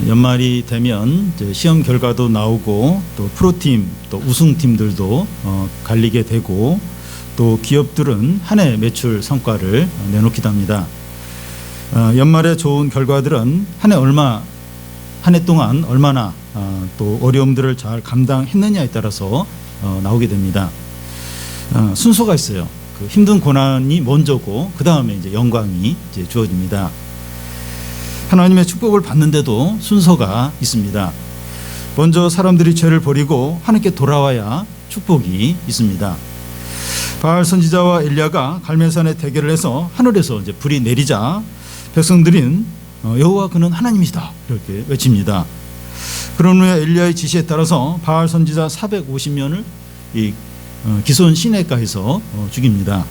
연말이 되면 이제 시험 결과도 나오고 또 프로팀 또 우승팀들도 갈리게 되고 또 기업들은 한 해 매출 성과를 내놓기도 합니다. 연말에 좋은 결과들은 한 해 동안 얼마나 또 어려움들을 잘 감당했느냐에 따라서 나오게 됩니다. 순서가 있어요. 그 힘든 고난이 먼저고 그 다음에 이제 영광이 이제 주어집니다. 하나님의 축복을 받는데도 순서가 있습니다. 먼저 사람들이 죄를 버리고 하나님께 돌아와야 축복이 있습니다. 바알 선지자와 엘리야가 갈멜산에 대결을 해서 하늘에서 이제 불이 내리자 백성들은 여호와 그는 하나님이시다 이렇게 외칩니다. 그런 후에 엘리야의 지시에 따라서 바알 선지자 450명을 이 기손 시내가에서 죽입니다.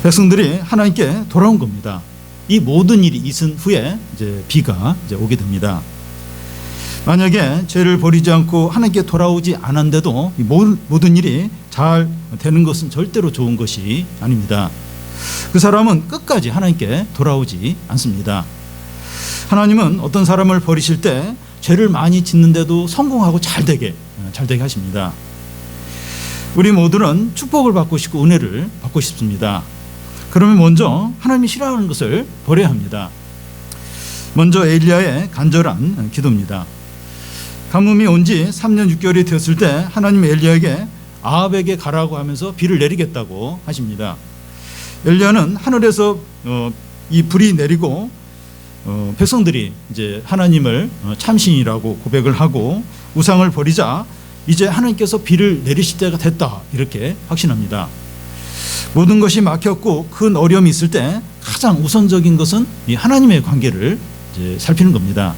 백성들이 하나님께 돌아온 겁니다. 이 모든 일이 있은 후에 이제 비가 이제 오게 됩니다. 만약에 죄를 버리지 않고 하나님께 돌아오지 않았는데도 이 모든 일이 잘 되는 것은 절대로 좋은 것이 아닙니다. 그 사람은 끝까지 하나님께 돌아오지 않습니다. 하나님은 어떤 사람을 버리실 때 죄를 많이 짓는데도 성공하고 잘 되게 하십니다. 우리 모두는 축복을 받고 싶고 은혜를 받고 싶습니다. 그러면 먼저 하나님이 싫어하는 것을 버려야 합니다. 먼저 엘리야의 간절한 기도입니다. 가뭄이 온 지 3년 6개월이 되었을 때 하나님이 엘리야에게 아합에게 가라고 하면서 비를 내리겠다고 하십니다. 엘리야는 하늘에서 이 불이 내리고 백성들이 이제 하나님을 참신이라고 고백을 하고 우상을 버리자 이제 하나님께서 비를 내리실 때가 됐다 이렇게 확신합니다. 모든 것이 막혔고 큰 어려움이 있을 때 가장 우선적인 것은 이 하나님의 관계를 이제 살피는 겁니다.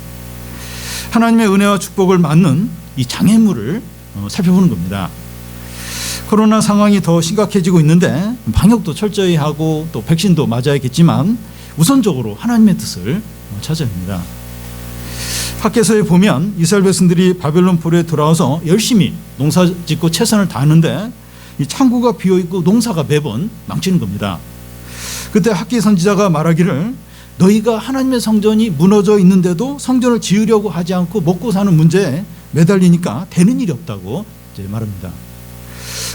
하나님의 은혜와 축복을 맞는 이 장애물을 살펴보는 겁니다. 코로나 상황이 더 심각해지고 있는데 방역도 철저히 하고 또 백신도 맞아야겠지만 우선적으로 하나님의 뜻을 찾아야 합니다. 학개서에 보면 이스라엘 백성들이 바벨론 포로에 돌아와서 열심히 농사 짓고 최선을 다하는데 이 창고가 비어있고 농사가 매번 망치는 겁니다. 그때 학기 선지자가 말하기를 너희가 하나님의 성전이 무너져 있는데도 성전을 지으려고 하지 않고 먹고 사는 문제에 매달리니까 되는 일이 없다고 이제 말합니다.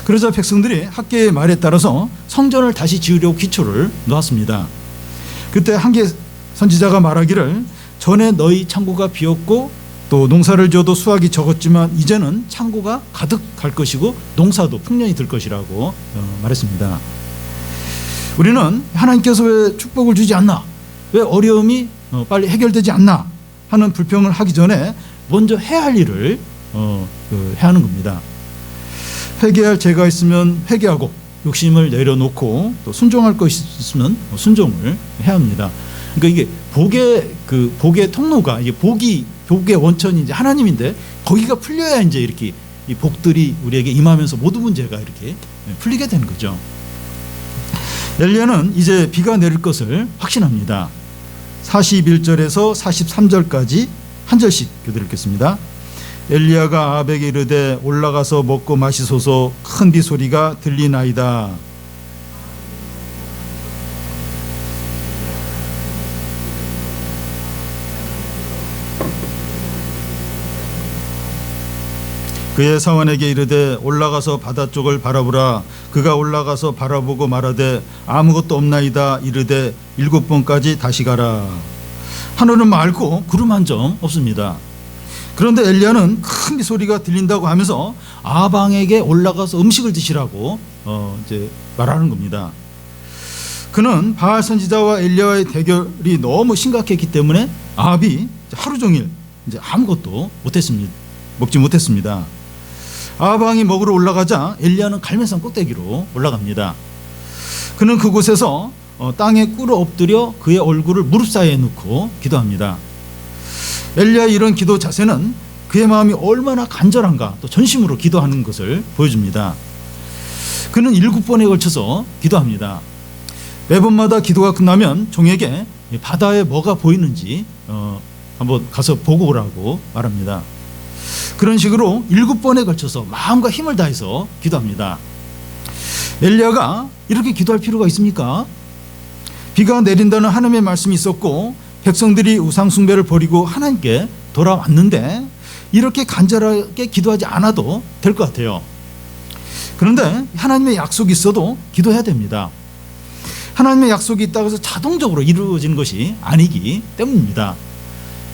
그러자 백성들이 학계의 말에 따라서 성전을 다시 지으려고 기초를 놓았습니다. 그때 한계 선지자가 말하기를 전에 너희 창고가 비었고 또 농사를 지어도 수확이 적었지만 이제는 창고가 가득할 것이고 농사도 풍년이 들 것이라고 말했습니다. 우리는 하나님께서 왜 축복을 주지 않나, 왜 어려움이 빨리 해결되지 않나 하는 불평을 하기 전에 먼저 해야 할 일을 해야 하는 겁니다. 회개할 죄가 있으면 회개하고 욕심을 내려놓고 또 순종할 것이 있으면 순종을 해야 합니다. 그러니까 이게 복의 통로가 이게 복의 원천이 이제 하나님인데 거기가 풀려야 이제 이렇게 이 복들이 우리에게 임하면서 모든 문제가 이렇게 풀리게 되는 거죠. 엘리야는 이제 비가 내릴 것을 확신합니다. 41절에서 43절까지 한 절씩 교대를 읽겠습니다. 엘리야가 아합에게 이르되 올라가서 먹고 마시소서 큰 비 소리가 들리나이다. 그의 사원에게 이르되 올라가서 바다 쪽을 바라보라. 그가 올라가서 바라보고 말하되 아무것도 없나이다. 이르되 7번까지 다시 가라. 하늘은 맑고 구름 한 점 없습니다. 그런데 엘리야는 큰 비 소리가 들린다고 하면서 아방에게 올라가서 음식을 드시라고 이제 말하는 겁니다. 그는 바알 선지자와 엘리야의 대결이 너무 심각했기 때문에 아합이 하루 종일 이제 아무것도 먹지 못했습니다. 아방이 먹으러 올라가자 엘리야는 갈멜산 꼭대기로 올라갑니다. 그는 그곳에서 땅에 꿇어 엎드려 그의 얼굴을 무릎 사이에 놓고 기도합니다. 엘리야의 이런 기도 자세는 그의 마음이 얼마나 간절한가 또 전심으로 기도하는 것을 보여줍니다. 그는 7번에 걸쳐서 기도합니다. 매번마다 기도가 끝나면 종에게 바다에 뭐가 보이는지 한번 가서 보고 오라고 말합니다. 그런 식으로 7번에 걸쳐서 마음과 힘을 다해서 기도합니다. 엘리야가 이렇게 기도할 필요가 있습니까? 비가 내린다는 하나님의 말씀이 있었고 백성들이 우상숭배를 버리고 하나님께 돌아왔는데 이렇게 간절하게 기도하지 않아도 될 것 같아요. 그런데 하나님의 약속이 있어도 기도해야 됩니다. 하나님의 약속이 있다고 해서 자동적으로 이루어지는 것이 아니기 때문입니다.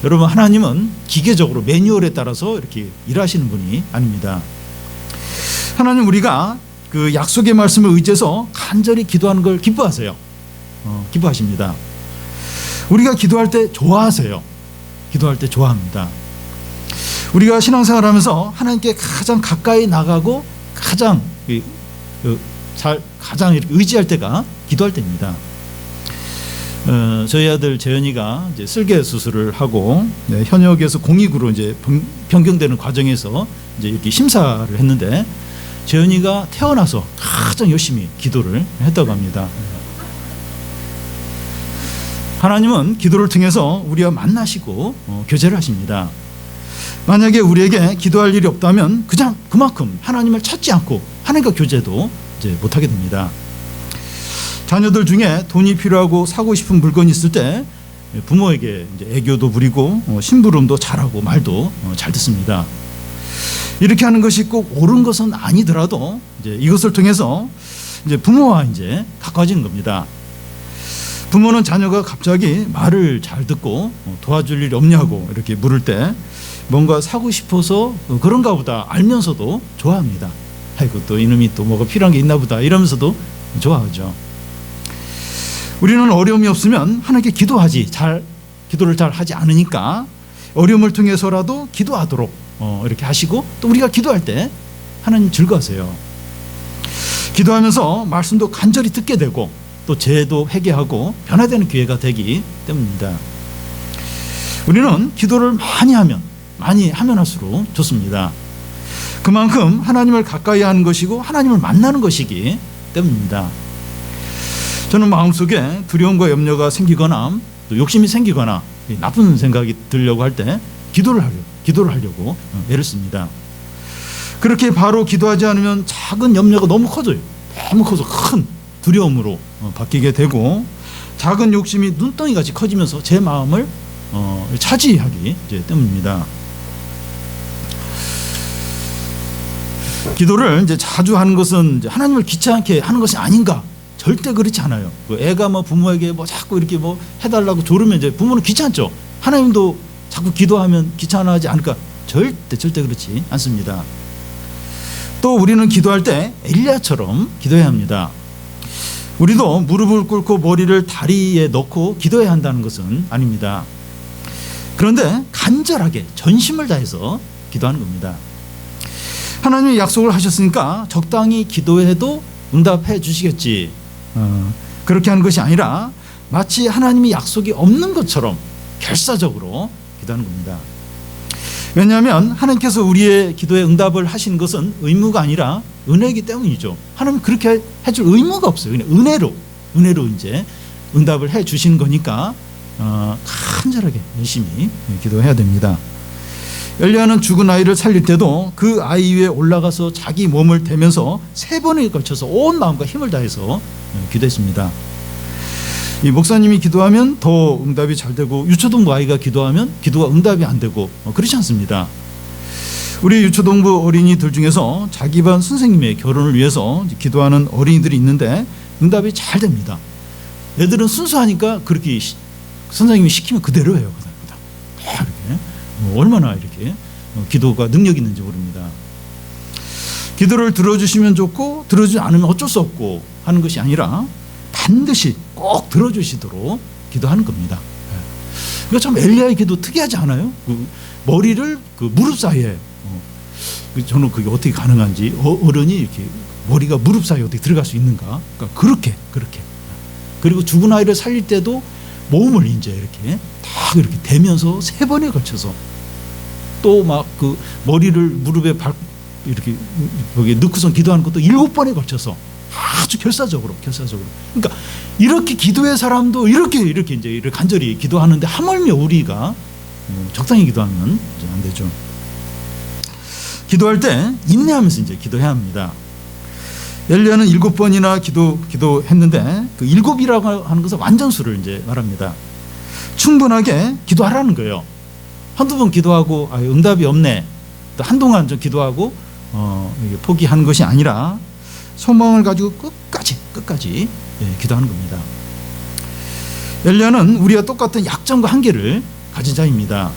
여러분, 하나님은 기계적으로 매뉴얼에 따라서 이렇게 일하시는 분이 아닙니다. 하나님, 우리가 그 약속의 말씀을 의지해서 간절히 기도하는 걸 기뻐하세요. 기뻐하십니다. 우리가 기도할 때 좋아하세요. 기도할 때 좋아합니다. 우리가 신앙생활하면서 하나님께 가장 가까이 나가고 가장 이렇게 의지할 때가 기도할 때입니다. 저희 아들 재현이가 이제 슬개 수술을 하고 현역에서 공익으로 이제 변경되는 과정에서 이제 이렇게 심사를 했는데 재현이가 태어나서 가장 열심히 기도를 했다고 합니다. 하나님은 기도를 통해서 우리와 만나시고 교제를 하십니다. 만약에 우리에게 기도할 일이 없다면 그냥 그만큼 하나님을 찾지 않고 하나님과 교제도 이제 못하게 됩니다. 자녀들 중에 돈이 필요하고 사고 싶은 물건이 있을 때 부모에게 이제 애교도 부리고 심부름도 잘하고 말도 잘 듣습니다. 이렇게 하는 것이 꼭 옳은 것은 아니더라도 이제 이것을 통해서 이제 부모와 이제 가까워지는 겁니다. 부모는 자녀가 갑자기 말을 잘 듣고 도와줄 일이 없냐고 이렇게 물을 때 뭔가 사고 싶어서 그런가 보다 알면서도 좋아합니다. 아이고, 또 이놈이 또 뭐가 필요한 게 있나 보다 이러면서도 좋아하죠. 우리는 어려움이 없으면 하나님께 기도를 잘 하지 않으니까 어려움을 통해서라도 기도하도록 이렇게 하시고, 또 우리가 기도할 때 하나님 즐거워하세요. 기도하면서 말씀도 간절히 듣게 되고 또 죄도 회개하고 변화되는 기회가 되기 때문입니다. 우리는 기도를 많이 하면 할수록 좋습니다. 그만큼 하나님을 가까이 하는 것이고 하나님을 만나는 것이기 때문입니다. 저는 마음속에 두려움과 염려가 생기거나 또 욕심이 생기거나 나쁜 생각이 들려고 할 때 기도를 하려고 애를 씁니다. 그렇게 바로 기도하지 않으면 작은 염려가 너무 커져요. 너무 커서 큰 두려움으로 바뀌게 되고, 작은 욕심이 눈덩이같이 커지면서 제 마음을 차지하기 때문입니다. 기도를 이제 자주 하는 것은 이제 하나님을 귀찮게 하는 것이 아닌가? 절대 그렇지 않아요. 애가 부모에게 자꾸 이렇게 해달라고 조르면 이제 부모는 귀찮죠. 하나님도 자꾸 기도하면 귀찮아하지 않을까? 절대 그렇지 않습니다. 또 우리는 기도할 때 엘리야처럼 기도해야 합니다. 우리도 무릎을 꿇고 머리를 다리에 넣고 기도해야 한다는 것은 아닙니다. 그런데 간절하게 전심을 다해서 기도하는 겁니다. 하나님이 약속을 하셨으니까 적당히 기도해도 응답해 주시겠지, 그렇게 하는 것이 아니라 마치 하나님이 약속이 없는 것처럼 결사적으로 기도하는 겁니다. 왜냐하면 하나님께서 우리의 기도에 응답을 하시는 것은 의무가 아니라 은혜이기 때문이죠. 하나님 그렇게 해줄 의무가 없어요. 그냥 은혜로 이제 응답을 해 주시는 거니까 간절하게 열심히 기도해야 됩니다. 엘리야는 죽은 아이를 살릴 때도 그 아이 위에 올라가서 자기 몸을 대면서 3번에 걸쳐서 온 마음과 힘을 다해서 기도했습니다. 이 목사님이 기도하면 더 응답이 잘 되고, 유초동부 아이가 기도하면 기도가 응답이 안 되고 그렇지 않습니다. 우리 유초동부 어린이들 중에서 자기 반 선생님의 결혼을 위해서 기도하는 어린이들이 있는데 응답이 잘 됩니다. 애들은 순수하니까 그렇게 선생님이 시키면 그대로 해요. 다 이렇게 얼마나 이렇게 기도가 능력 있는지 모릅니다. 기도를 들어주시면 좋고 들어주지 않으면 어쩔 수 없고 하는 것이 아니라 반드시 꼭 들어주시도록 기도하는 겁니다. 그러니까 참 엘리야의 기도 특이하지 않아요? 머리를 무릎 사이에, 저는 그게 어떻게 가능한지, 어른이 이렇게 머리가 무릎 사이에 어떻게 들어갈 수 있는가? 그러니까 그렇게. 그리고 죽은 아이를 살릴 때도 몸을 이제 이렇게 딱 이렇게 대면서 3번에 걸쳐서, 또 머리를 무릎에 이렇게 여기 넣고선 기도하는 것도 7번에 걸쳐서 아주 결사적으로. 그러니까 이렇게 기도의 사람도 이렇게 이제 간절히 기도하는데 하물며 우리가 적당히 기도하면 이제 안 되죠. 기도할 때 인내하면서 이제 기도해야 합니다. 엘리야는 7번이나 기도했는데 그 7이라고 하는 것은 완전수를 이제 말합니다. 충분하게 기도하라는 거예요. 한두 번 기도하고 응답이 없네, 또 한동안 좀 기도하고 포기하는 것이 아니라 소망을 가지고 끝까지 기도하는 겁니다. 엘리야는 우리와 똑같은 약점과 한계를 가진 자입니다.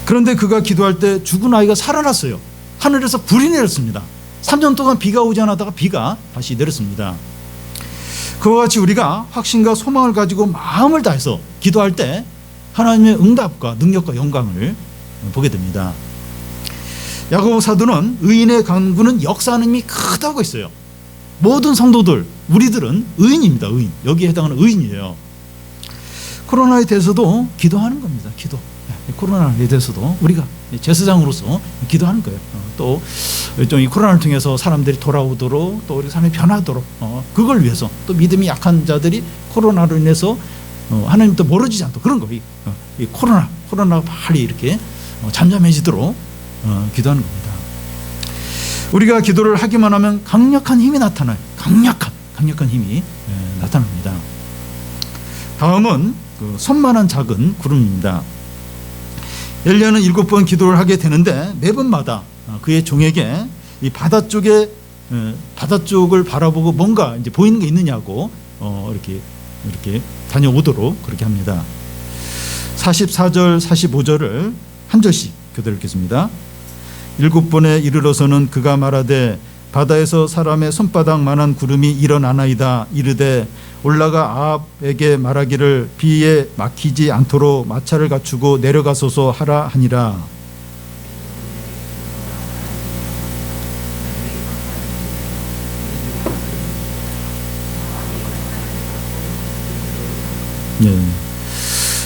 그런데 그가 기도할 때 죽은 아이가 살아났어요. 하늘에서 불이 내렸습니다. 3년 동안 비가 오지 않았다가 비가 다시 내렸습니다. 그와 같이 우리가 확신과 소망을 가지고 마음을 다해서 기도할 때 하나님의 응답과 능력과 영광을 보게 됩니다. 야고보 사도는 의인의 강구는 역사하는 힘이 크다고 했어요. 모든 성도들, 우리들은 의인입니다. 의인. 여기에 해당하는 의인이에요. 코로나에 대해서도 기도하는 겁니다. 기도. 코로나에 대해서도 우리가 제사장으로서 기도하는 거예요. 또 이 코로나를 통해서 사람들이 돌아오도록, 또 우리 삶이 변하도록, 그걸 위해서, 또 믿음이 약한 자들이 코로나로 인해서 하나님도 멀어지지 않도록, 그런 거. 이 코로나가 빨리 이렇게 잠잠해지도록 기도하는 겁니다. 우리가 기도를 하기만 하면 강력한 힘이 나타나요. 강력한 힘이 나타납니다. 다음은 손만한 작은 구름입니다. 엘리야는 7번 기도를 하게 되는데 매번마다 그의 종에게 이 바다 쪽을 바라보고 뭔가 이제 보이는 게 있느냐고 이렇게 다녀오도록 그렇게 합니다. 44절, 45절을 한 절씩 교대로 읽겠습니다. 7번에 이르러서는 그가 말하되 바다에서 사람의 손바닥만한 구름이 일어나나이다. 이르되 올라가 아합에게 말하기를 비에 막히지 않도록 마차를 갖추고 내려가소서 하라 하니라.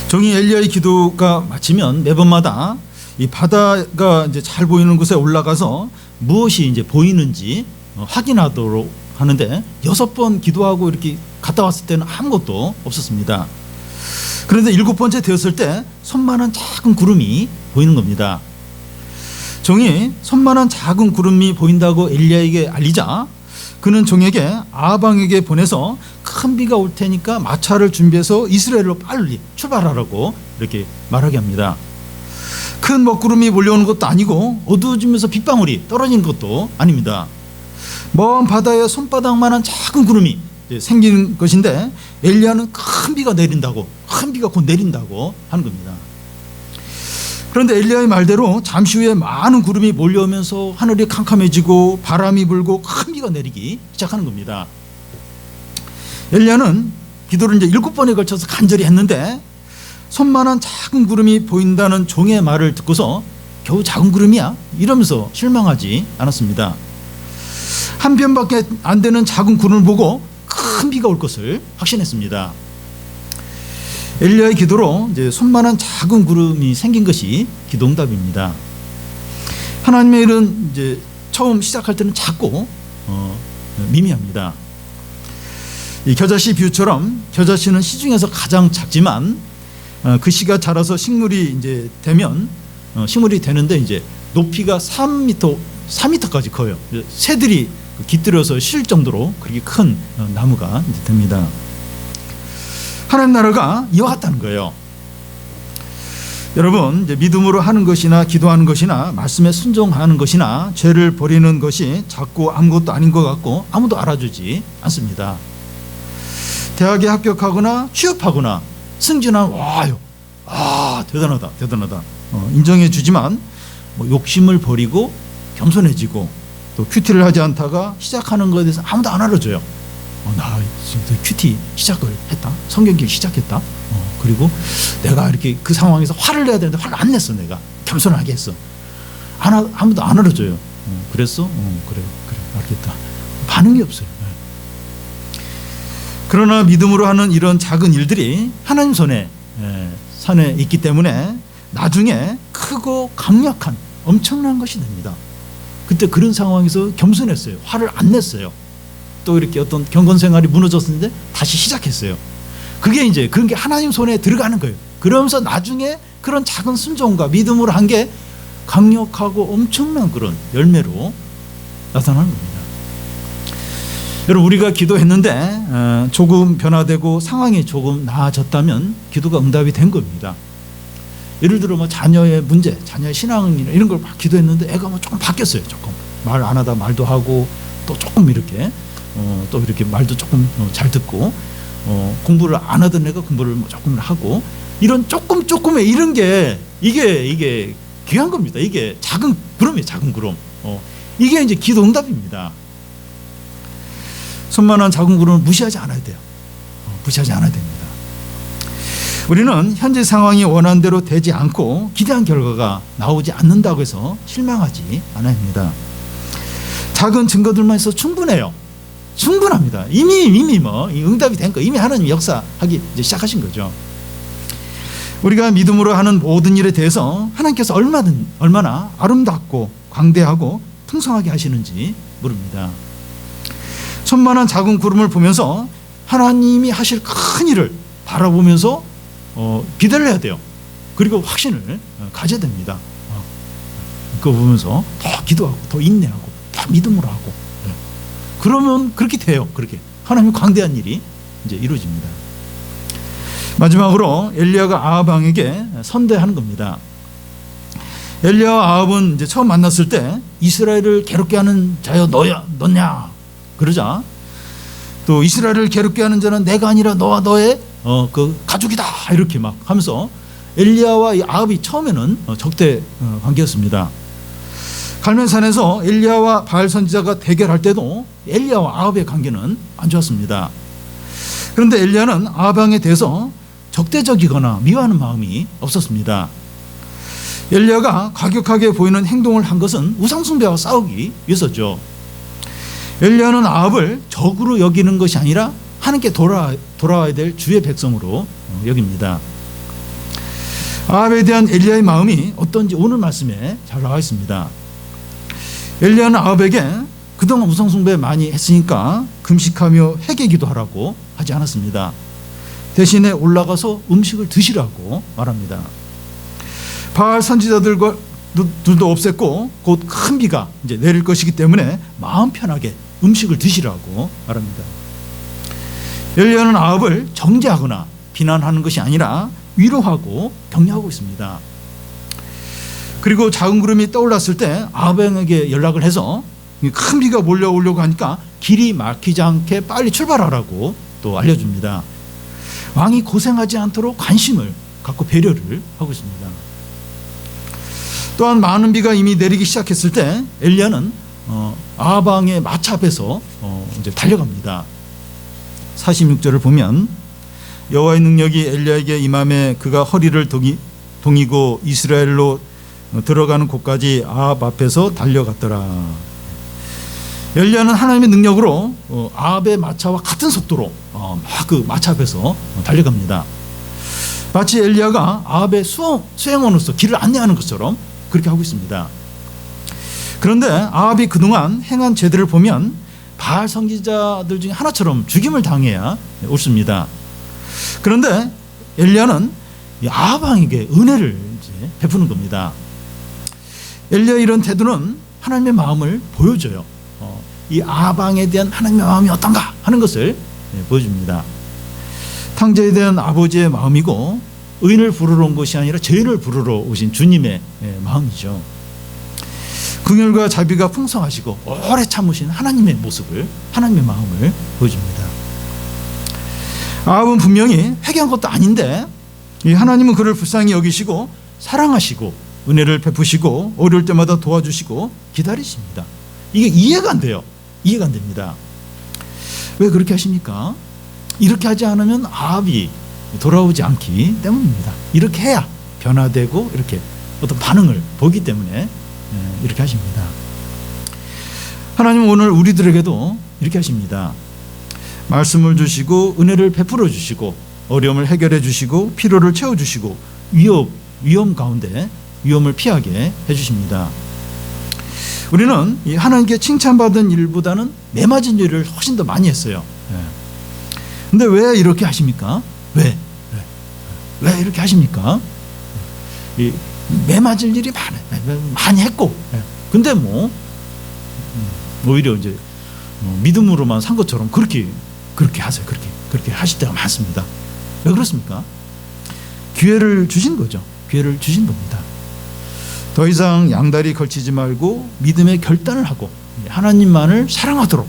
종이 엘리야의 기도가 마치면 매번마다 이 바다가 이제 잘 보이는 곳에 올라가서 무엇이 이제 보이는지 확인하도록 하는데 6번 기도하고 이렇게 갔다 왔을 때는 아무것도 없었습니다. 그런데 7번째 되었을 때 손만한 작은 구름이 보이는 겁니다. 종이 손만한 작은 구름이 보인다고 엘리야에게 알리자 그는 종에게 아방에게 보내서 큰 비가 올 테니까 마차를 준비해서 이스라엘로 빨리 출발하라고 이렇게 말하게 합니다. 큰 먹구름이 몰려오는 것도 아니고 어두워지면서 빗방울이 떨어지는 것도 아닙니다. 먼 바다에 손바닥만한 작은 구름이 생기는 것인데 엘리야는 큰 비가 곧 내린다고 하는 겁니다. 그런데 엘리야의 말대로 잠시 후에 많은 구름이 몰려오면서 하늘이 캄캄해지고 바람이 불고 큰 비가 내리기 시작하는 겁니다. 엘리야는 기도를 이제 7번에 걸쳐서 간절히 했는데 손만한 작은 구름이 보인다는 종의 말을 듣고서 겨우 작은 구름이야? 이러면서 실망하지 않았습니다. 한 편밖에 안 되는 작은 구름을 보고 큰 비가 올 것을 확신했습니다. 엘리야의 기도로 이제 손만한 작은 구름이 생긴 것이 기도응답입니다. 하나님의 일은 이제 처음 시작할 때는 작고 미미합니다. 이 겨자씨 비유처럼 겨자씨는 씨 중에서 가장 작지만 그 씨가 자라서 식물이 이제 되면 식물이 되는데 이제 높이가 3m까지 커요. 새들이 깃들여서 쉴 정도로 그렇게 큰 나무가 이제 됩니다. 하나님 나라가 이와 같다는 거예요. 여러분, 이제 믿음으로 하는 것이나 기도하는 것이나 말씀에 순종하는 것이나 죄를 버리는 것이 작고 아무것도 아닌 것 같고 아무도 알아주지 않습니다. 대학에 합격하거나 취업하거나 승진한 와요. 대단하다. 인정해 주지만 욕심을 버리고 겸손해지고 또 큐티를 하지 않다가 시작하는 것에 대해서 아무도 안 알아줘요. 나 지금 큐티 시작을 했다. 성경길 시작했다. 그리고 내가 이렇게 그 상황에서 화를 내야 되는데 화를 안 냈어. 내가 겸손하게 했어. 아무도 안 알아줘요. 그랬어? 그래 알겠다. 반응이 없어요. 그러나 믿음으로 하는 이런 작은 일들이 하나님 손에 있기 때문에 나중에 크고 강력한 엄청난 것이 됩니다. 그때 그런 상황에서 겸손했어요. 화를 안 냈어요. 또 이렇게 어떤 경건 생활이 무너졌는데 다시 시작했어요. 그게 이제 그런 게 하나님 손에 들어가는 거예요. 그러면서 나중에 그런 작은 순종과 믿음으로 한 게 강력하고 엄청난 그런 열매로 나타나는 겁니다. 여러분, 우리가 기도했는데 조금 변화되고 상황이 조금 나아졌다면 기도가 응답이 된 겁니다. 예를 들어 뭐 자녀의 문제, 자녀의 신앙이나 이런 걸 막 기도했는데 애가 뭐 조금 바뀌었어요. 조금 말 안 하다 말도 하고, 또 조금 이렇게 또 이렇게 말도 조금 잘 듣고, 공부를 안 하던 애가 공부를 뭐 조금 하고, 이런 조금의 이런 게 이게 귀한 겁니다. 이게 작은 구름이에요. 작은 구름. 이게 이제 기도 응답입니다. 손만한 작은 구름을 무시하지 않아야 돼요. 무시하지 않아야 됩니다. 우리는 현재 상황이 원한대로 되지 않고 기대한 결과가 나오지 않는다고 해서 실망하지 않아야 합니다. 작은 증거들만 있어도 충분해요. 충분합니다. 이미 뭐 응답이 된 거, 이미 하나님 역사하기 이제 시작하신 거죠. 우리가 믿음으로 하는 모든 일에 대해서 하나님께서 얼마나 아름답고 광대하고 풍성하게 하시는지 모릅니다. 천만한 작은 구름을 보면서 하나님이 하실 큰 일을 바라보면서 기대를 해야 돼요. 그리고 확신을 가져야 됩니다. 그거 보면서 더 기도하고, 더 인내하고, 더 믿음으로 하고, 그러면 그렇게 돼요. 그렇게 하나님의 광대한 일이 이제 이루어집니다. 마지막으로 엘리야가 아합 왕에게 선대하는 겁니다. 엘리야와 아합은 이제 처음 만났을 때 이스라엘을 괴롭게 하는 자여 너냐 그러자, 또 이스라엘을 괴롭게 하는 자는 내가 아니라 너와 너의 그 가족이다 이렇게 막 하면서, 엘리야와 이 아합이 처음에는 적대 관계였습니다. 갈멜산에서 엘리야와 바알 선지자가 대결할 때도 엘리야와 아합의 관계는 안 좋았습니다. 그런데 엘리야는 아합 왕에 대해서 적대적이거나 미워하는 마음이 없었습니다. 엘리야가 과격하게 보이는 행동을 한 것은 우상숭배와 싸우기 위해서죠. 엘리야는 아합을 적으로 여기는 것이 아니라 하나님께 돌아와야 될 주의 백성으로 여깁니다. 아합에 대한 엘리야의 마음이 어떤지 오늘 말씀에 잘 나와 있습니다. 엘리야는 아합에게 그동안 우상숭배 많이 했으니까 금식하며 회개기도 하라고 하지 않았습니다. 대신에 올라가서 음식을 드시라고 말합니다. 바알 선지자들도 없앴고 곧 큰 비가 이제 내릴 것이기 때문에 마음 편하게 음식을 드시라고 말합니다. 엘리야는 아합을 정죄하거나 비난하는 것이 아니라 위로하고 격려하고 있습니다. 그리고 작은 구름이 떠올랐을 때 아합에게 연락을 해서 큰 비가 몰려오려고 하니까 길이 막히지 않게 빨리 출발하라고 또 알려줍니다. 왕이 고생하지 않도록 관심을 갖고 배려를 하고 있습니다. 또한 많은 비가 이미 내리기 시작했을 때 엘리야는 아합 왕의 마차 앞에서 이제 달려갑니다. 46절을 보면, 여호와의 능력이 엘리야에게 임함에 그가 허리를 동이고 이스라엘로 들어가는 곳까지 아합 앞에서 달려갔더라. 엘리야는 하나님의 능력으로 아합의 마차와 같은 속도로 막 그 마차 앞에서 달려갑니다. 마치 엘리야가 아합의 수행원으로서 길을 안내하는 것처럼 그렇게 하고 있습니다. 그런데 아합이 그동안 행한 죄들을 보면 바알 선지자들 중에 하나처럼 죽임을 당해야 옳습니다. 그런데 엘리야는 아합 왕에게 은혜를 이제 베푸는 겁니다. 엘리야의 이런 태도는 하나님의 마음을 보여줘요. 이 아합 왕에 대한 하나님의 마음이 어떤가 하는 것을 보여줍니다. 탕자에 대한 아버지의 마음이고, 의인을 부르러 온 것이 아니라 죄인을 부르러 오신 주님의 마음이죠. 긍휼과 자비가 풍성하시고 오래 참으신 하나님의 모습을, 하나님의 마음을 보여줍니다. 아합은 분명히 회개한 것도 아닌데 하나님은 그를 불쌍히 여기시고 사랑하시고 은혜를 베푸시고 어려울 때마다 도와주시고 기다리십니다. 이게 이해가 안 돼요. 이해가 안 됩니다. 왜 그렇게 하십니까? 이렇게 하지 않으면 아합이 돌아오지 않기 때문입니다. 이렇게 해야 변화되고 이렇게 어떤 반응을 보기 때문에 이렇게 하십니다. 하나님은 오늘 우리들에게도 이렇게 하십니다. 말씀을 주시고 은혜를 베풀어 주시고 어려움을 해결해 주시고 필요를 채워 주시고 위험 가운데 위험을 피하게 해 주십니다. 우리는 이 하나님께 칭찬받은 일보다는 매맞은 일을 훨씬 더 많이 했어요. 근데 왜 이렇게 하십니까? 왜 이렇게 하십니까? 이 매맞을 일이 많이 했고, 근데 뭐 오히려 이제 믿음으로만 산 것처럼 그렇게 하세요. 그렇게 하실 때가 많습니다. 왜 그렇습니까? 기회를 주신 거죠. 기회를 주신 겁니다. 더 이상 양다리 걸치지 말고 믿음의 결단을 하고 하나님만을 사랑하도록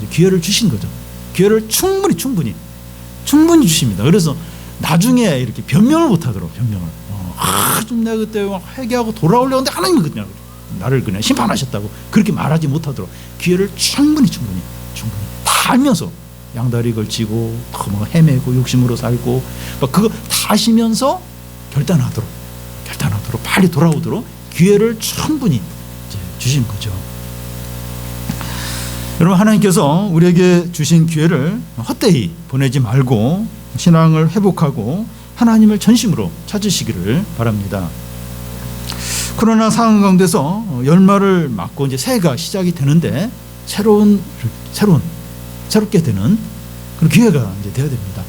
기회를 주신 거죠. 기회를 충분히 주십니다. 그래서 나중에 이렇게 변명을 못하도록 좀 내가 그때 회개하고 돌아오려고 했는데 하나님은 그냥 나를 그냥 심판하셨다고 그렇게 말하지 못하도록 기회를 충분히 다 알면서 양다리 걸치고 뭐 헤매고 욕심으로 살고 그거 다 하시면서 결단하도록 빨리 돌아오도록 기회를 충분히 주신 거죠. 여러분, 하나님께서 우리에게 주신 기회를 헛되이 보내지 말고 신앙을 회복하고 하나님을 전심으로 찾으시기를 바랍니다. 코로나 상황 가운데서 연말을 맞고 이제 새해가 시작이 되는데 새롭게 되는 그런 기회가 이제 되어야 됩니다.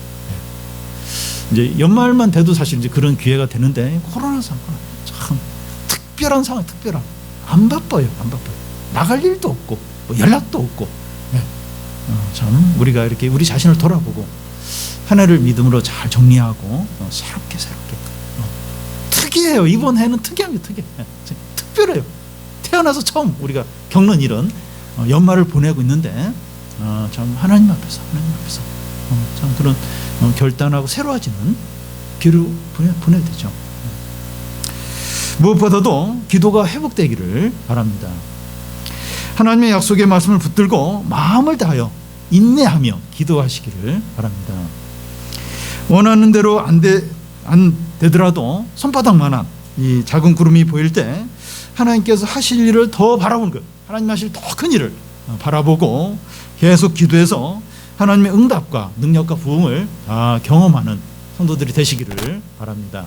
이제 연말만 돼도 사실 이제 그런 기회가 되는데 코로나 상황 참 특별한 상황, 안 바빠요. 나갈 일도 없고 뭐 연락도 없고 참 우리가 이렇게 우리 자신을 돌아보고 한 해를 믿음으로 잘 정리하고 새롭게 특이해요. 이번 해는 특이합니다. 특별해요. 태어나서 처음 우리가 겪는 이런 연말을 보내고 있는데 참 하나님 앞에서 참 그런 결단하고 새로워지는 기회를 보내야 되죠. 무엇보다도 기도가 회복되기를 바랍니다. 하나님의 약속의 말씀을 붙들고 마음을 다하여 인내하며 기도하시기를 바랍니다. 원하는 대로 안 되더라도 손바닥만한 이 작은 구름이 보일 때 하나님께서 하실 일을 더 바라보는 것, 하나님 하실 더 큰 일을 바라보고 계속 기도해서 하나님의 응답과 능력과 부흥을 경험하는 성도들이 되시기를 바랍니다.